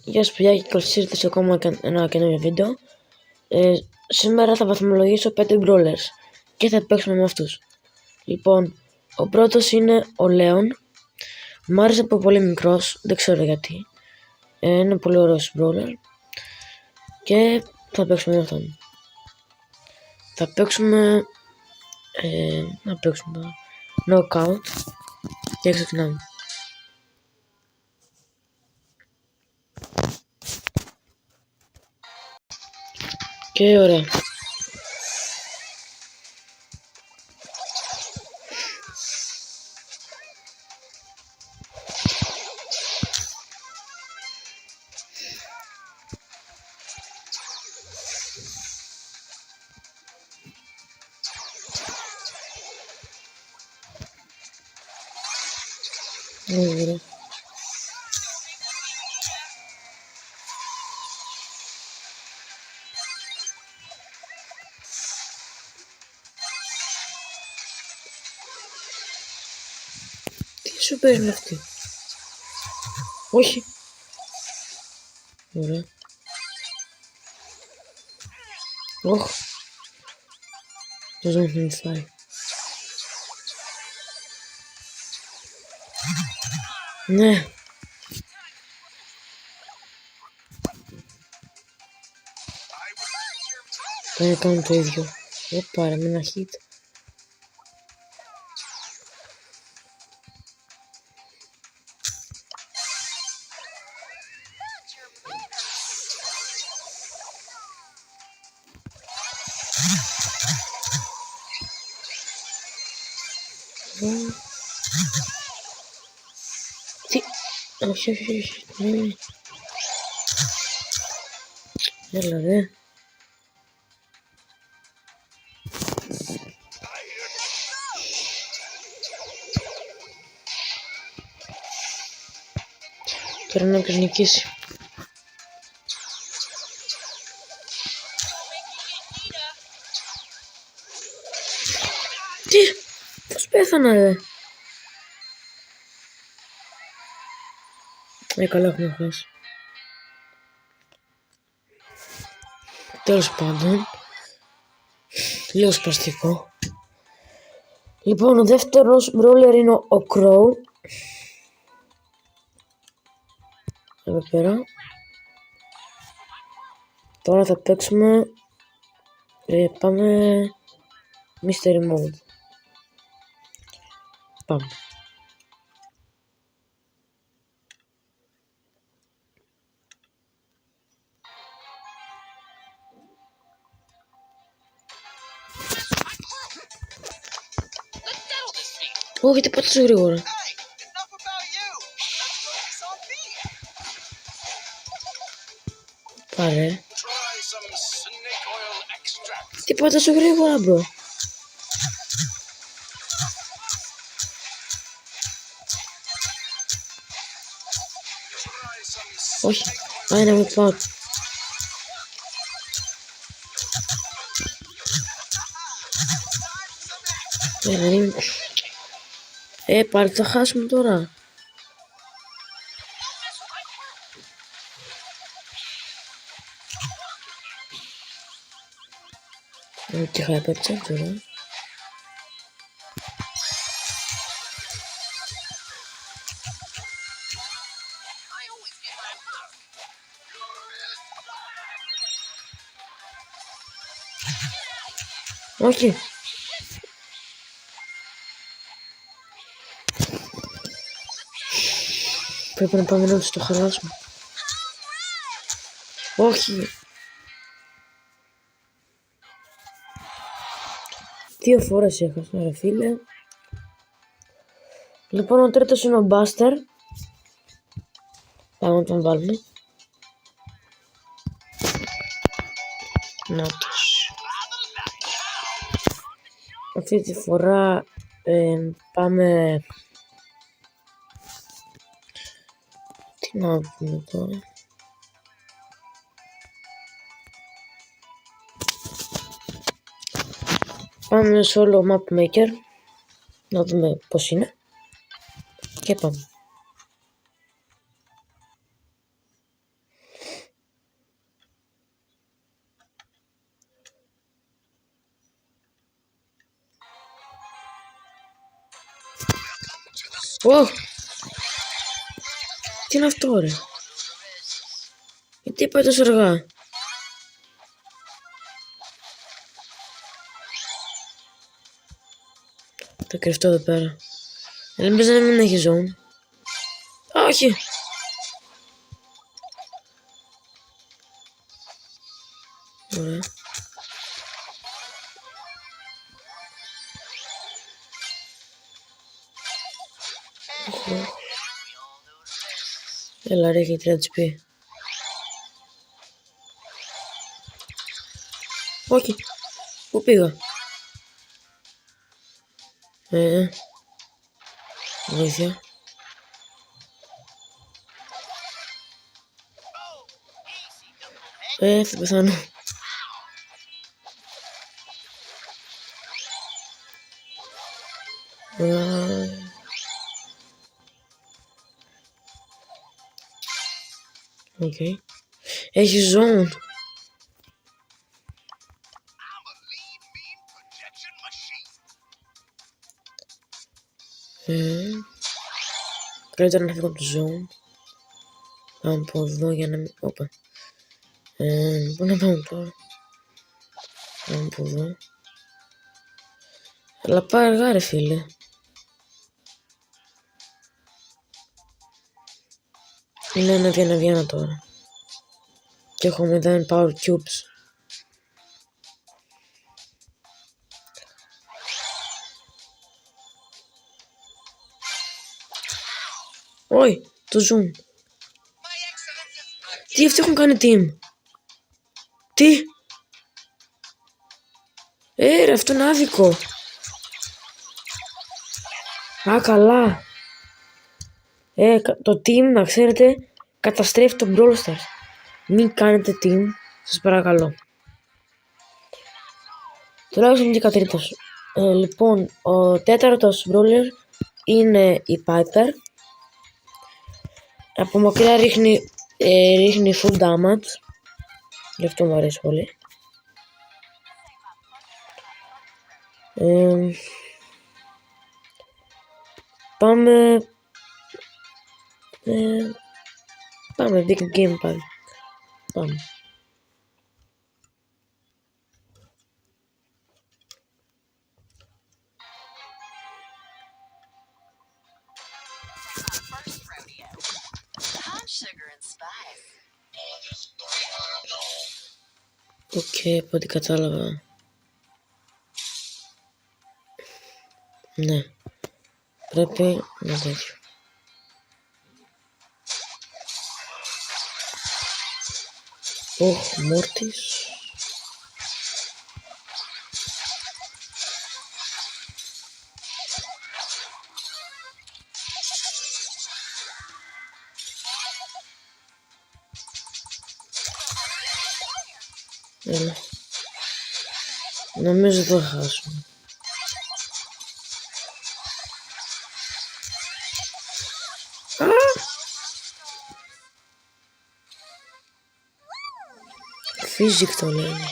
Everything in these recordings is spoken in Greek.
Γεια σας παιδιά και καλώς ήρθατε σε ακόμα ένα καινούριο βίντεο. Σήμερα θα βαθμολογήσω 5 brawlers και θα παίξουμε με αυτούς. Λοιπόν, ο πρώτος είναι ο Λέον. Μ' άρεσε από πολύ μικρός, δεν ξέρω γιατί. Είναι πολύ ωραίος brawler και θα παίξουμε με αυτόν. Θα παίξουμε τώρα knockout και ξεκινάμε. Και ωραία. Ωραία. Τι σου παίρνει αυτή? Όχι. Ωραία. Όχ. Το ζώο μου φάει. Ναι. Θα κάνω το ίδιο. Πάρε με ένα hit. Τι? Όχι, όχι, όχι. Ναι. Έλα ρε. Τώρα να ποιος νικήσει. Τι? Πώς πέθανα ρε? Καλά έχουμε χάσει. Τέλος πάντων. Λίγο σπαστικό. Λοιπόν, ο δεύτερος brawler είναι ο Crow. Εδώ πέρα. Τώρα θα παίξουμε. Πάμε Mystery Mode. Πάμε. Όχι, τι πάτε τόσο γρήγορα. Πάρε. Τι πάτε τόσο γρήγορα, μπρο. Όχι. Είναι με πάω. Πάλι θα χάσουμε τώρα. Και χάπετσα τώρα. Όχι. Πρέπει να πάμε να το χαλάσουμε. Όχι. 2 φορές έχασα ρε φίλε. Λοιπόν, ο τρίτος είναι ο Buster. Πάμε να τον βάλουμε. Νάτος. Αυτή τη φορά πάμε. Τι να πούμε τώρα. Πάμε solo map maker. Να δούμε πως είναι. Και πάμε. Ω! Τι είναι αυτό ρε? Γιατί πάει τόσο αργά? Θα κρυφτώ εδώ πέρα. Ελπίζω να μην έχει zone. Όχι! Ωραία. Έλα ρε, έχει 3 HP. Όχι! Πού πήγα? Βοήθεια. Θα πεθάνω. Οκ. Έχει zone. Καλύτερα να φύγω από το zone. Πάμε από εδώ για να μην... Όπα. Πού να πάμε τώρα? Πάμε από εδώ. Αλλά πάει αργά ρε φίλε. Είναι 1-1 τώρα. Και έχω 0 power cubes. Όχι, το zoom. Τι αυτοί έχουν κάνει team? Τι? Ρε, αυτό είναι άδικο. Α, καλά. Το team, να ξέρετε, καταστρέφει το Brawl Stars. Μην κάνετε team, σας παρακαλώ. Τουλάχιστον και κατρίτος. Λοιπόν, ο τέταρτος brawler είναι η Piper. Από μακριά ρίχνει full damage. Γι' αυτό μου αρέσει πολύ. Πάμε big game πάλι. Πάμε. Οκ, από ό,τι κατάλαβα. Ναι. Πρέπει να τέτοιο. Μόρτις. Έλα. Νομίζω θα χάσουμε. Physic το λένε.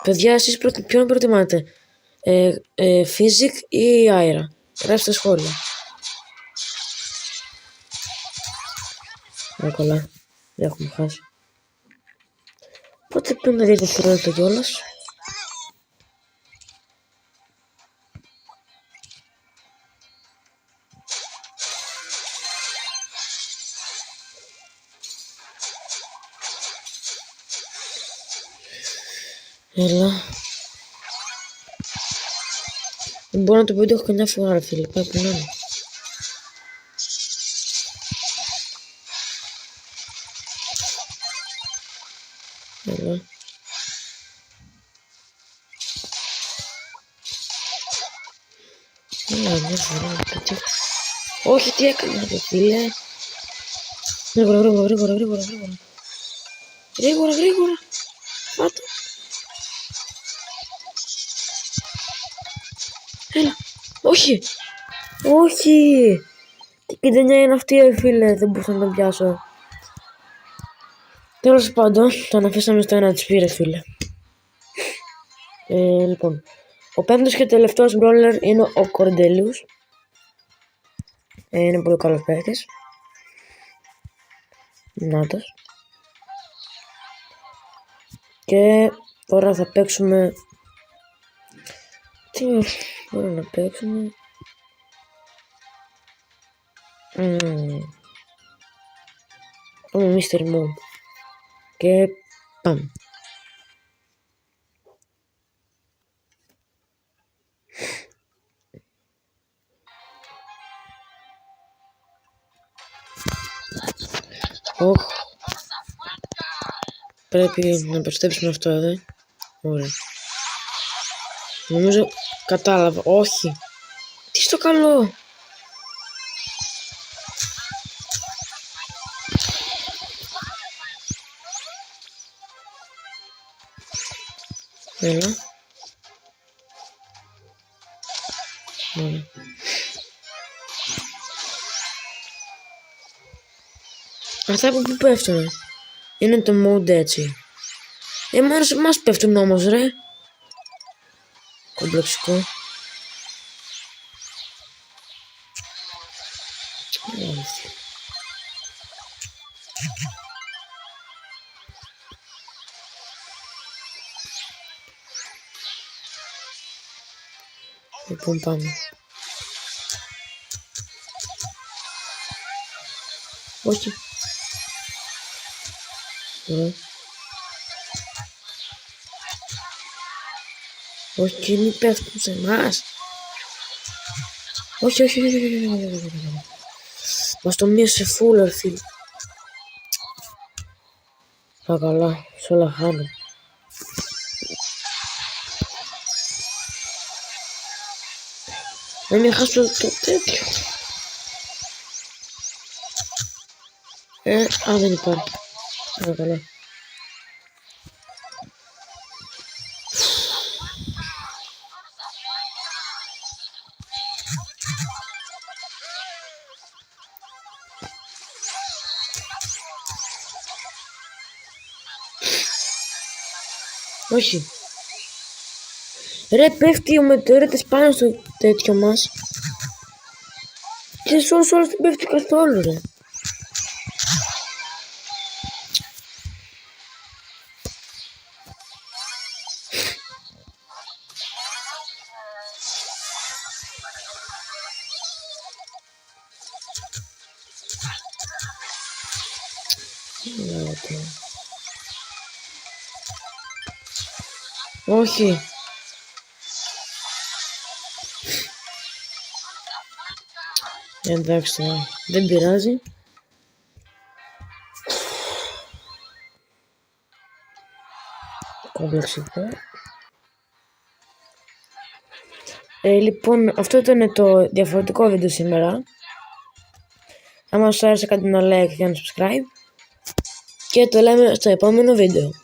Παιδιά, εσείς ποιον προτιμάτε? Physic ή Aira? Γράψτε σχόλια. Καλά. Δεν έχουμε χάσει. Πότε πρέπει να δείτε δευτερόλεπτα κιόλας? Έλα. Δεν μπορώ να το πω ότι έχω καμιά φορά, φίλε. Πάει που να είναι. Έλα. Έλα, μια φορά. Όχι, τι έκανα, φίλε. Γρήγορα. Πάτω. Έλα. Όχι. Τι κεντενιά είναι αυτή, φίλε. Δεν μπορούσα να τον πιάσω. Τέλος πάντων, τον αφήσαμε στο 1 HP, φίλε. Λοιπόν. Ο πέμπτος και τελευταίος brawler είναι ο Κορντέλιους. Είναι πολύ καλός παίκτης. Νάτος. Και τώρα θα παίξουμε... Τι μπορούμε να παίξουμε... Πάμε Mr. Moon. Και πάμε. Πρέπει να προστέψουμε αυτό εδώ. Ωραία. Νομίζω κατάλαβα. Όχι. Τι στο καλό. Έλα. Ωραία. Αυτά από πού πέφτουνε. Είναι το mode έτσι. Μόνο σε εμάς πέφτουν όμως ρε. Κομπλεξικό. Λοιπόν πάμε. Όχι. Ωραία. Όχι και μη πέφτουν σε εμάς. Όχι, όχι, όχι, όχι, όχι. Μας το μείωσε full φίλε. Α, καλά, σε όλα χάνω. Να μην χάσω το τέτοιο. Δεν υπάρχει. Α, καλά. Όχι. Ρε πέφτει ο μετεωρίτης πάνω στο τέτοιο μας. Και σε όλους δεν πέφτει καθόλου ρε. Όχι. Εντάξει τώρα, δεν πειράζει. Κομπλεξικό. Λοιπόν, αυτό ήταν το διαφορετικό βίντεο σήμερα. Αν σας άρεσε κάντε ένα like και ένα subscribe. Και το λέμε στο επόμενο βίντεο.